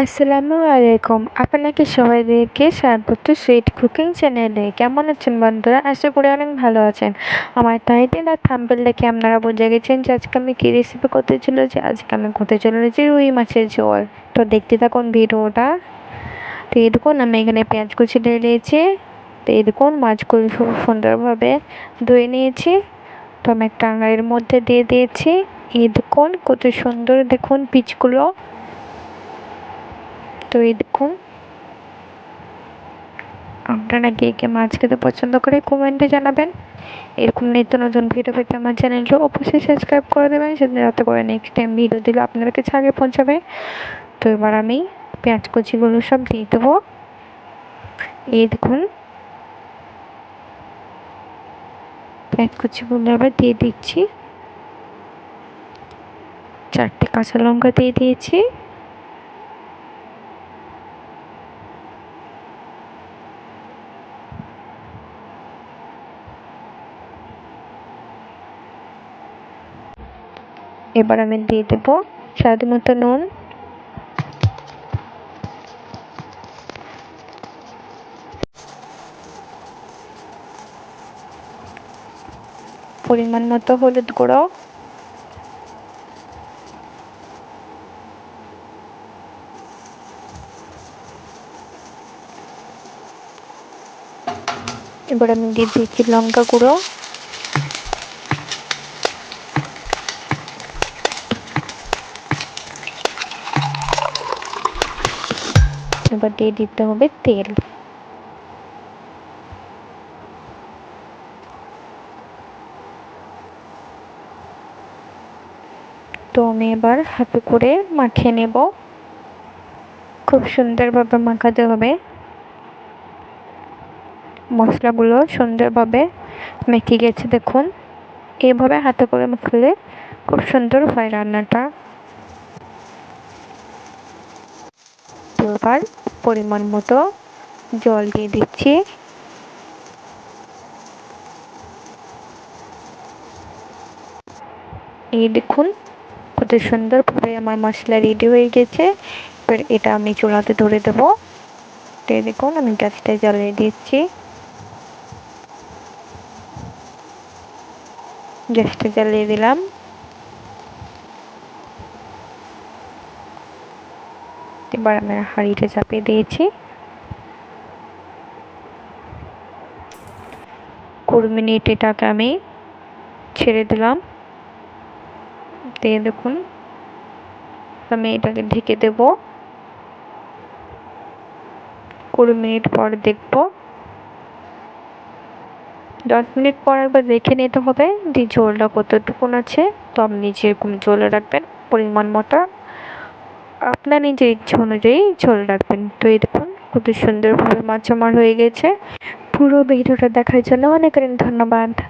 আসসালামু আলাইকুম। আপনাকে সবাইকে স্বাগত সুইট কুকিং চ্যানেলে। কেমন আছেন বন্ধুরা? আশা করি অনেক ভালো আছেন। আমার টাইটেল আর থাম্বনেল দেখে আপনারা বুঝে গেছেন যে আজকে আমি কী রেসিপি করতে চলেছি। আজকে আমি করতে চলেছি রুই মাছের ঝোল। তো দেখতে থাকুন ভিডিওটা। তো এই দেখুন আমি এখানে পেঁয়াজ কুচি দিয়ে দিয়েছি। তো এই দেখুন মাছগুলো খুব সুন্দরভাবে ধুয়ে নিয়েছি। তো আমি একটা আঙারির মধ্যে দিয়ে দিয়েছি। এই দেখুন কত সুন্দর, দেখুন পিচগুলো। তো এই দেখুন, আপনারা কে কে মাছ খেতে পছন্দ করে কমেন্টে জানাবেন। এরকম নিত্য নতুন ভিডিও পেতে আমার চ্যানেলটা অবশ্যই সাবস্ক্রাইব করে দেবেন, সেদিন যাতে করে নেক্সট টাইম ভিডিও দিলে আপনাদের কাছে আগে পৌঁছাবে। তো এবার আমি পেঁয়াজ কুচিগুলো সব দিয়ে দেবো। এই দেখুন পেঁয়াজ কুচিগুলো এবার দিয়ে দিচ্ছি। 4টে কাঁচা লঙ্কা দিয়ে দিয়েছি। এবার আমি দিয়ে দেবো স্বাদ মতো নুন। পরিমাণ মতো হলুদ গুঁড়ো। এবার আমি দিয়ে দিচ্ছি লঙ্কা গুঁড়ো। এবার দিয়ে দিতে হবে তেল। তো আমি এবার হাতে করে মাখিয়ে নেব। খুব সুন্দরভাবে মাখাতে হবে। মশলাগুলো সুন্দরভাবে মেখে গেছে দেখুন। এইভাবে হাতে করে মাখলে খুব সুন্দর হয় রান্নাটা। তো এবার পরিমাণ মতো জল দিয়ে দিচ্ছি। এই দেখুন কত সুন্দরভাবে আমার মশলা রেডি হয়ে গেছে। এবার এটা আমি চুলাতে ধরে দেবো। তো এই দেখুন আমি গ্যাসটা জ্বালিয়ে দিচ্ছি। গ্যাসটা জ্বালিয়ে দিলাম। এবার আমি হাঁড়িটা চাপিয়ে দিয়েছি। 20 মিনিট এটাকে আমি ছেড়ে দিলাম। দিয়ে দেখুন আমি এটাকে ঢেকে দেব। 20 মিনিট পর দেখবো। 10 মিনিট পর একবার দেখে নিতে হবে যে ঝোলটা কতটুকুন আছে। তো আপনি যেরকম ঝোল রাখবেন পরিমাণ মতো আপনার নিজের ইচ্ছা অনুযায়ী ঝোল রাখবেন। তো এই দেখুন কত সুন্দরভাবে মাছ আমার হয়ে গেছে। পুরো ভিডিওটা দেখার জন্য অনেক অনেক ধন্যবাদ।